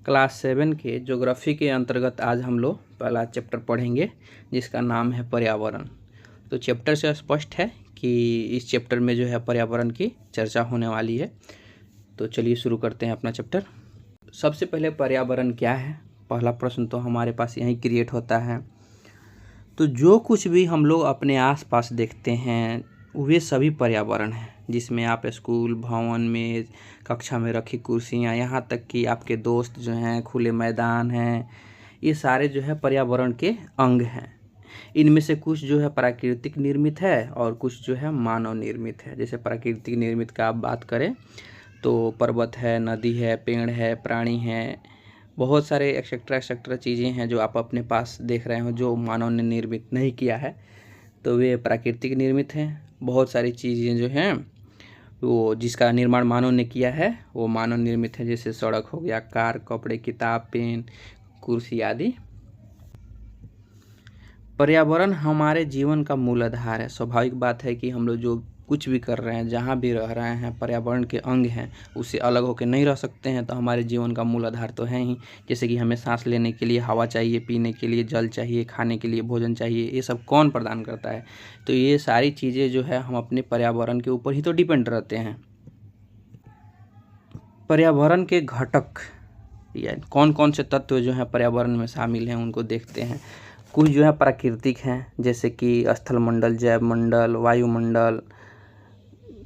Class 7 के geography के अंतर्गत आज हम लोग पहला चैप्टर पढ़ेंगे जिसका नाम है पर्यावरण। तो चैप्टर से स्पष्ट है कि इस चैप्टर में जो है पर्यावरण की चर्चा होने वाली है। तो चलिए शुरू करते हैं अपना चैप्टर। सबसे पहले पर्यावरण क्या है, पहला प्रश्न तो हमारे पास यहीं क्रिएट होता है। तो जो कुछ भी हम लोग अपने आसपास देखते हैं वे सभी पर्यावरण हैं, जिसमें आप स्कूल भवन में कक्षा में रखी कुर्सियाँ, यहाँ तक कि आपके दोस्त जो हैं, खुले मैदान हैं, ये सारे जो है पर्यावरण के अंग हैं। इनमें से कुछ जो है प्राकृतिक निर्मित है और कुछ जो है मानव निर्मित है। जैसे प्राकृतिक निर्मित का आप बात करें तो पर्वत है, नदी है, पेड़ है, प्राणी हैं, बहुत सारे एक्सेट्रा चीज़ें हैं जो आप अपने पास देख रहे हो जो मानव ने निर्मित नहीं किया है, तो वे प्राकृतिक निर्मित हैं। बहुत सारी चीज़ें जो हैं वो जिसका निर्माण मानव ने किया है वो मानव निर्मित है, जैसे सड़क हो गया, कार, कपड़े, किताब, पेन, कुर्सी आदि। पर्यावरण हमारे जीवन का मूल आधार है। स्वाभाविक बात है कि हम लोग जो कुछ भी कर रहे हैं, जहाँ भी रह रहे हैं, पर्यावरण के अंग हैं, उससे अलग होकर नहीं रह सकते हैं। तो हमारे जीवन का मूल आधार तो है ही। जैसे कि हमें सांस लेने के लिए हवा चाहिए, पीने के लिए जल चाहिए, खाने के लिए भोजन चाहिए, ये सब कौन प्रदान करता है? तो ये सारी चीज़ें जो है हम अपने पर्यावरण के ऊपर ही तो डिपेंड रहते हैं। पर्यावरण के घटक या कौन कौन से तत्व जो हैं पर्यावरण में शामिल हैं उनको देखते हैं। कुछ जो है प्राकृतिक हैं, जैसे कि स्थलमंडल, जैवमंडल, वायुमंडल,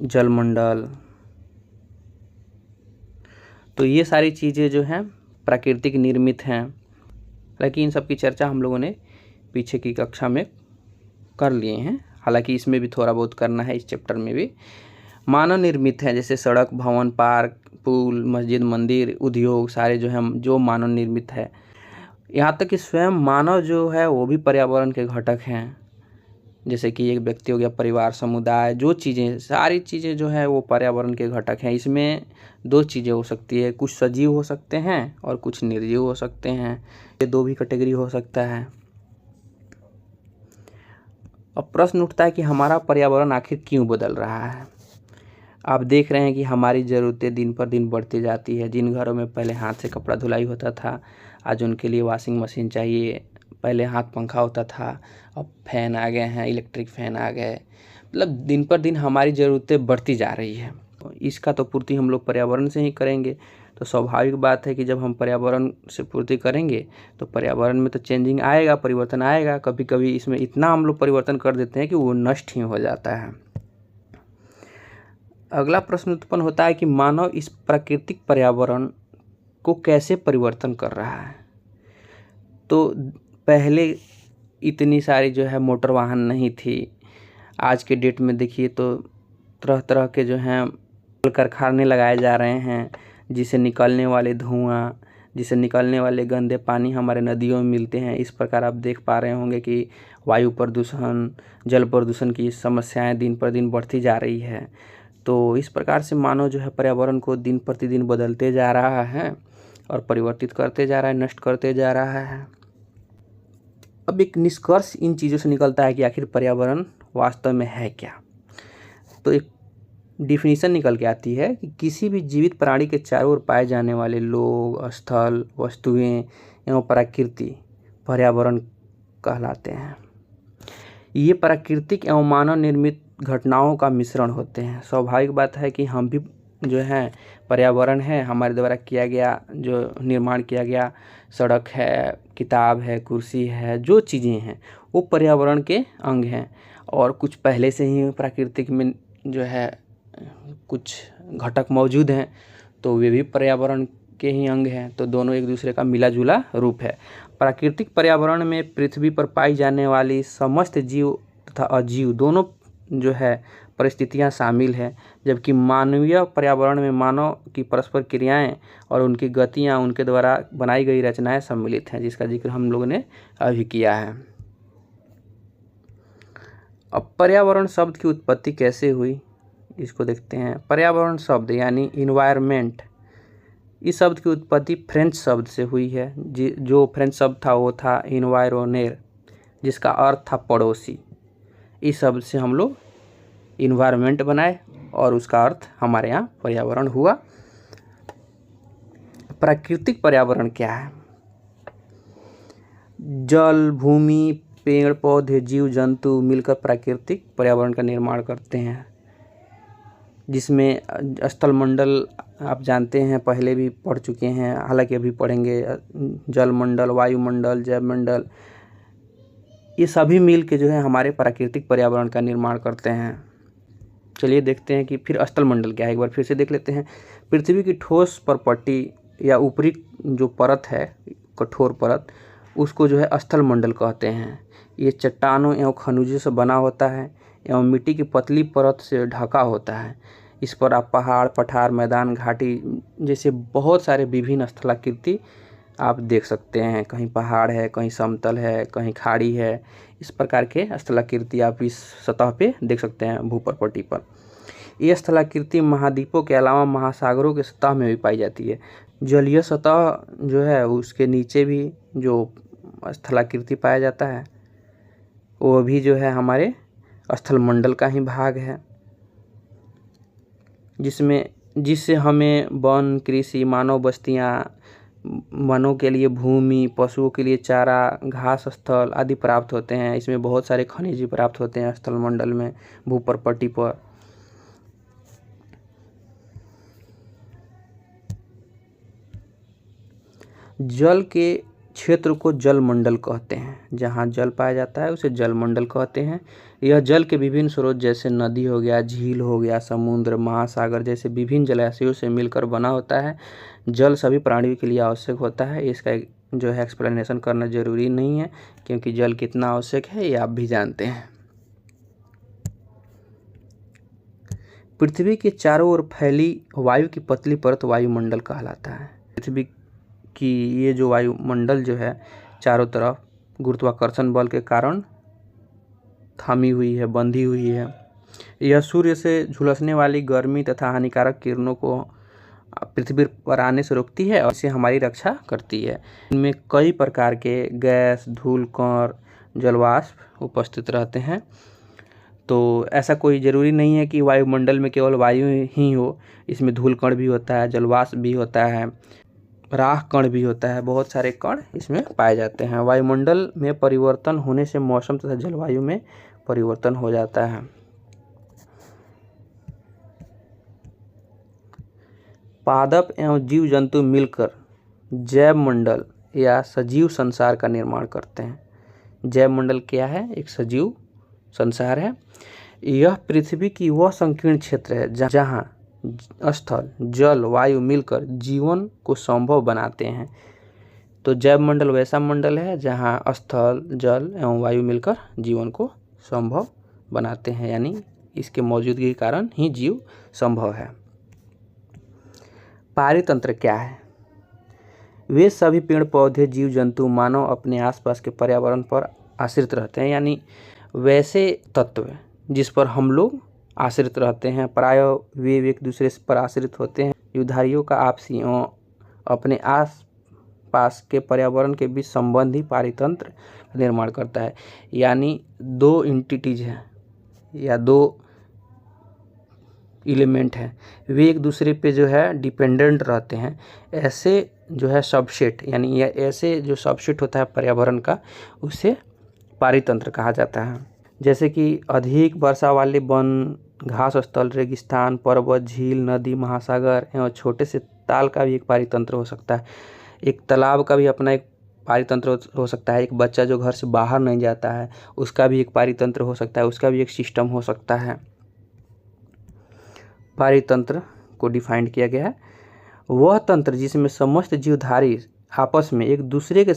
जलमंडल। तो ये सारी चीज़ें जो हैं प्राकृतिक निर्मित हैं। हालांकि इन सब की चर्चा हम लोगों ने पीछे की कक्षा में कर लिए हैं, हालांकि इसमें भी थोड़ा बहुत करना है, इस चैप्टर में भी। मानव निर्मित है, जैसे सड़क, भवन, पार्क, पुल, मस्जिद, मंदिर, उद्योग, सारे जो हैं जो मानव निर्मित है। यहाँ तक कि स्वयं मानव जो है वो भी पर्यावरण के घटक हैं। जैसे कि एक व्यक्ति हो गया, परिवार, समुदाय, जो चीज़ें, सारी चीज़ें जो है वो पर्यावरण के घटक हैं। इसमें दो चीज़ें हो सकती है, कुछ सजीव हो सकते हैं और कुछ निर्जीव हो सकते हैं। ये दो भी कैटेगरी हो सकता है। अब प्रश्न उठता है कि हमारा पर्यावरण आखिर क्यों बदल रहा है? आप देख रहे हैं कि हमारी ज़रूरतें दिन पर दिन बढ़ती जाती है। जिन घरों में पहले हाथ से कपड़ा धुलाई होता था, आज उनके लिए वॉशिंग मशीन चाहिए। पहले हाथ पंखा होता था, अब फैन आ गए हैं, इलेक्ट्रिक फैन आ गए। मतलब दिन पर दिन हमारी ज़रूरतें बढ़ती जा रही है। इसका तो पूर्ति हम लोग पर्यावरण से ही करेंगे। तो स्वाभाविक बात है कि जब हम पर्यावरण से पूर्ति करेंगे तो पर्यावरण में तो चेंजिंग आएगा, परिवर्तन आएगा। कभी कभी इसमें इतना हम लोग परिवर्तन कर देते हैं कि वो नष्ट ही हो जाता है। अगला प्रश्न उत्पन्न होता है कि मानव इस प्राकृतिक पर्यावरण को कैसे परिवर्तन कर रहा है? तो पहले इतनी सारी जो है मोटर वाहन नहीं थी। आज के डेट में देखिए तो तरह तरह के जो हैं कारखाने लगाए जा रहे हैं, जिससे निकलने वाले धुआं, जिससे निकलने वाले गंदे पानी हमारे नदियों में मिलते हैं। इस प्रकार आप देख पा रहे होंगे कि वायु प्रदूषण, जल प्रदूषण की समस्याएं दिन पर दिन बढ़ती जा रही है। तो इस प्रकार से मानव जो है पर्यावरण को दिन प्रतिदिन बदलते जा रहा है और परिवर्तित करते जा रहा है, नष्ट करते जा रहा है। अब एक निष्कर्ष इन चीज़ों से निकलता है कि आखिर पर्यावरण वास्तव में है क्या? तो एक डिफिनीशन निकल के आती है कि किसी भी जीवित प्राणी के चारों ओर पाए जाने वाले लोग, स्थल, वस्तुएं एवं प्रकृति पर्यावरण कहलाते हैं। ये प्राकृतिक एवं मानव निर्मित घटनाओं का मिश्रण होते हैं। स्वाभाविक बात है कि हम भी जो है पर्यावरण है, हमारे द्वारा किया गया जो निर्माण किया गया सड़क है, किताब है, कुर्सी है, जो चीज़ें हैं वो पर्यावरण के अंग हैं। और कुछ पहले से ही प्राकृतिक में जो है कुछ घटक मौजूद हैं, तो वे भी पर्यावरण के ही अंग हैं। तो दोनों एक दूसरे का मिला जुला रूप है। प्राकृतिक पर्यावरण में पृथ्वी पर पाई जाने वाली समस्त जीव तथा अजीव दोनों जो है परिस्थितियां शामिल हैं, जबकि मानवीय पर्यावरण में मानव की परस्पर क्रियाएं और उनकी गतियां, उनके द्वारा बनाई गई रचनाएं सम्मिलित हैं, जिसका जिक्र हम लोगों ने अभी किया है। अब पर्यावरण शब्द की उत्पत्ति कैसे हुई इसको देखते हैं। पर्यावरण शब्द यानी इन्वायरमेंट, इस शब्द की उत्पत्ति फ्रेंच शब्द से हुई है। जो फ्रेंच शब्द था वो था इन्वायरोनेर, जिसका अर्थ था पड़ोसी। इस शब्द से हम लोग इन्वायरमेंट बनाए और उसका अर्थ हमारे यहाँ पर्यावरण हुआ। प्राकृतिक पर्यावरण क्या है? जल, भूमि, पेड़ पौधे, जीव जंतु मिलकर प्राकृतिक पर्यावरण का निर्माण करते हैं, जिसमें स्थलमंडल आप जानते हैं, पहले भी पढ़ चुके हैं, हालांकि अभी पढ़ेंगे। जलमंडल, वायुमंडल, जैवमंडल, ये सभी मिल के जो है हमारे प्राकृतिक पर्यावरण का निर्माण करते हैं। चलिए देखते हैं कि फिर स्थलमंडल क्या है, एक बार फिर से देख लेते हैं। पृथ्वी की ठोस परपट्टी या ऊपरी जो परत है, कठोर परत, उसको जो है स्थलमंडल कहते हैं। ये चट्टानों एवं खनिजों से बना होता है एवं मिट्टी की पतली परत से ढका होता है। इस पर आप पहाड़, पठार, मैदान, घाटी जैसे बहुत सारे विभिन्न स्थलाकृति आप देख सकते हैं। कहीं पहाड़ है, कहीं समतल है, कहीं खाड़ी है। इस प्रकार के स्थलाकृति आप इस सतह पे देख सकते हैं भूपरपट्टी पर। ये स्थलाकृति महाद्वीपों के अलावा महासागरों के सतह में भी पाई जाती है। जलीय सतह जो है उसके नीचे भी जो स्थलाकृति पाया जाता है वो भी जो है हमारे स्थलमंडल का ही भाग है, जिससे हमें वन, कृषि, मानव बस्तियाँ, वनों के लिए भूमि, पशुओं के लिए चारा, घास स्थल आदि प्राप्त होते हैं। इसमें बहुत सारे खनिज प्राप्त होते हैं स्थलमंडल में, भूपरपट्टी पर। जल के क्षेत्र को जलमंडल कहते हैं। जहाँ जल पाया जाता है उसे जलमंडल कहते हैं। यह जल के विभिन्न स्रोत जैसे नदी हो गया, झील हो गया, समुद्र, महासागर जैसे विभिन्न जलाशयों से मिलकर बना होता है। जल सभी प्राणियों के लिए आवश्यक होता है। इसका जो है एक्सप्लेनेशन करना जरूरी नहीं है, क्योंकि जल कितना आवश्यक है ये आप भी जानते हैं। पृथ्वी के चारों ओर फैली वायु की पतली परत वायुमंडल कहलाता है। पृथ्वी कि ये जो वायुमंडल जो है चारों तरफ गुरुत्वाकर्षण बल के कारण थमी हुई है, बंधी हुई है। यह सूर्य से झुलसने वाली गर्मी तथा हानिकारक किरणों को पृथ्वी पर आने से रोकती है और इसे हमारी रक्षा करती है। इनमें कई प्रकार के गैस, धूल कण, जलवाष्प उपस्थित रहते हैं। तो ऐसा कोई ज़रूरी नहीं है कि वायुमंडल में केवल वायु ही हो, इसमें धूल कण भी होता है, जलवाष्प भी होता है, राख कण भी होता है, बहुत सारे कण इसमें पाए जाते हैं। वायुमंडल में परिवर्तन होने से मौसम तथा जलवायु में परिवर्तन हो जाता है। पादप एवं जीव जंतु मिलकर जैव मंडल या सजीव संसार का निर्माण करते हैं। जैव मंडल क्या है? एक सजीव संसार है। यह पृथ्वी की वह संकीर्ण क्षेत्र है जहाँ स्थल, जल, वायु मिलकर जीवन को संभव बनाते हैं। तो जैव मंडल वैसा मंडल है जहाँ स्थल, जल एवं वायु मिलकर जीवन को संभव बनाते हैं, यानी इसके मौजूदगी के कारण ही जीव संभव है। पारितंत्र क्या है? वे सभी पेड़ पौधे, जीव जंतु, मानव अपने आसपास के पर्यावरण पर आश्रित रहते हैं, यानी वैसे तत्व जिस पर हम लोग आश्रित रहते हैं। प्रायः वे एक दूसरे पर आश्रित होते हैं। जीवधारियों का आपसी एवं अपने आस पास के पर्यावरण के बीच संबंध ही पारितंत्र निर्माण करता है। यानी दो एंटिटीज हैं या दो एलिमेंट हैं, वे एक दूसरे पे जो है डिपेंडेंट रहते हैं। ऐसे जो है सबसेट, यानी ऐसे जो सबसेट होता है पर्यावरण का, उसे पारितंत्र कहा जाता है। जैसे कि अधिक वर्षा वाले वन, घास स्थल, रेगिस्तान, पर्वत, झील, नदी, महासागर एवं छोटे से ताल का भी एक पारितंत्र हो सकता है। एक तालाब का भी अपना एक पारितंत्र हो सकता है। एक बच्चा जो घर से बाहर नहीं जाता है उसका भी एक पारितंत्र हो सकता है, उसका भी एक सिस्टम हो सकता है। पारितंत्र को डिफाइंड किया गया है वह तंत्र जिसमें समस्त जीवधारी आपस में एक दूसरे के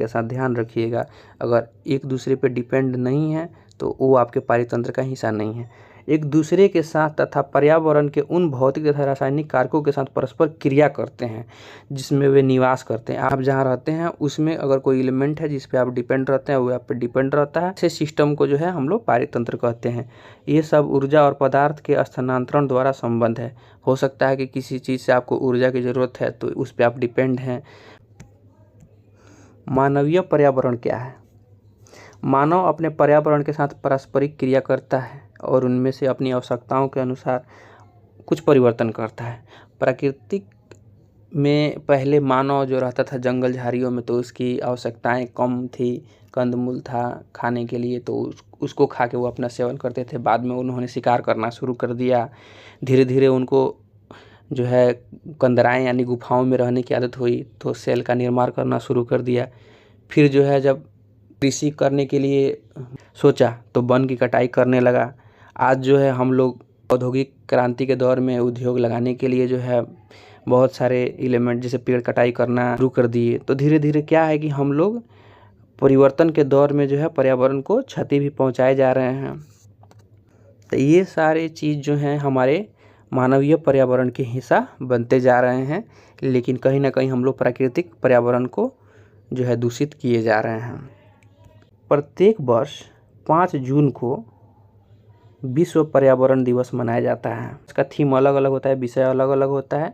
साथ ध्यान रखिएगा, अगर एक दूसरे पर डिपेंड नहीं है तो वो आपके पारितंत्र का हिस्सा नहीं है। एक दूसरे के साथ तथा पर्यावरण के उन भौतिक तथा रासायनिक कारकों के साथ परस्पर क्रिया करते हैं जिसमें वे निवास करते हैं। आप जहाँ रहते हैं उसमें अगर कोई एलिमेंट है जिस पे आप डिपेंड रहते हैं वो आप पे डिपेंड रहता है। ऐसे सिस्टम को जो है हम लोग पारितंत्र कहते हैं। ये सब ऊर्जा और पदार्थ के स्थानांतरण द्वारा संबंध है। हो सकता है कि किसी चीज़ से आपको ऊर्जा की ज़रूरत है तो उस पर आप डिपेंड हैं। मानवीय पर्यावरण क्या है? मानव अपने पर्यावरण के साथ पारस्परिक क्रिया करता है और उनमें से अपनी आवश्यकताओं के अनुसार कुछ परिवर्तन करता है। प्राकृतिक में पहले मानव जो रहता था जंगल झाड़ियों में, तो उसकी आवश्यकताएं कम थी, कंदमूल था खाने के लिए, तो उसको खा के वो अपना सेवन करते थे। बाद में उन्होंने शिकार करना शुरू कर दिया। धीरे धीरे उनको जो है कंदराएं यानी गुफाओं में रहने की आदत हुई, तो सेल का निर्माण करना शुरू कर दिया। फिर जो है जब कृषि करने के लिए सोचा तो वन की कटाई करने लगा। आज जो है हम लोग औद्योगिक क्रांति के दौर में उद्योग लगाने के लिए जो है बहुत सारे एलिमेंट जैसे पेड़ कटाई करना शुरू कर दिए। तो धीरे धीरे क्या है कि हम लोग परिवर्तन के दौर में जो है पर्यावरण को क्षति भी पहुंचाए जा रहे हैं। तो ये सारे चीज़ जो हैं हमारे मानवीय पर्यावरण के हिस्सा बनते जा रहे हैं, लेकिन कहीं ना कहीं हम लोग प्राकृतिक पर्यावरण को जो है दूषित किए जा रहे हैं। प्रत्येक वर्ष 5 जून को विश्व पर्यावरण दिवस मनाया जाता है। इसका थीम अलग अलग होता है, विषय अलग अलग होता है।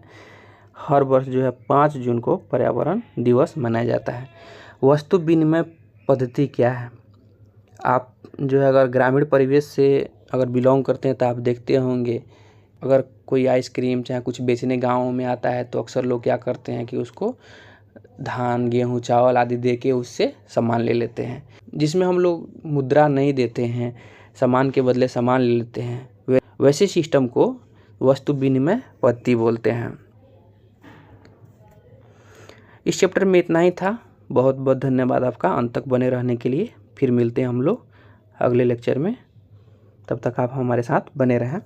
हर वर्ष जो है 5 जून को पर्यावरण दिवस मनाया जाता है। वस्तु विनिमय पद्धति क्या है? आप जो है अगर ग्रामीण परिवेश से अगर बिलोंग करते हैं तो आप देखते होंगे, अगर कोई आइसक्रीम चाहे कुछ बेचने गाँव में आता है तो अक्सर लोग क्या करते हैं कि उसको धान, गेहूँ, चावल आदि दे के उससे सामान ले लेते हैं, जिसमें हम लोग मुद्रा नहीं देते हैं, सामान के बदले सामान ले लेते हैं। वैसे सिस्टम को वस्तु विनिमय पद्धति बोलते हैं। इस चैप्टर में इतना ही था। बहुत बहुत धन्यवाद आपका अंत तक बने रहने के लिए। फिर मिलते हैं हम लोग अगले लेक्चर में। तब तक आप हमारे साथ बने रहें।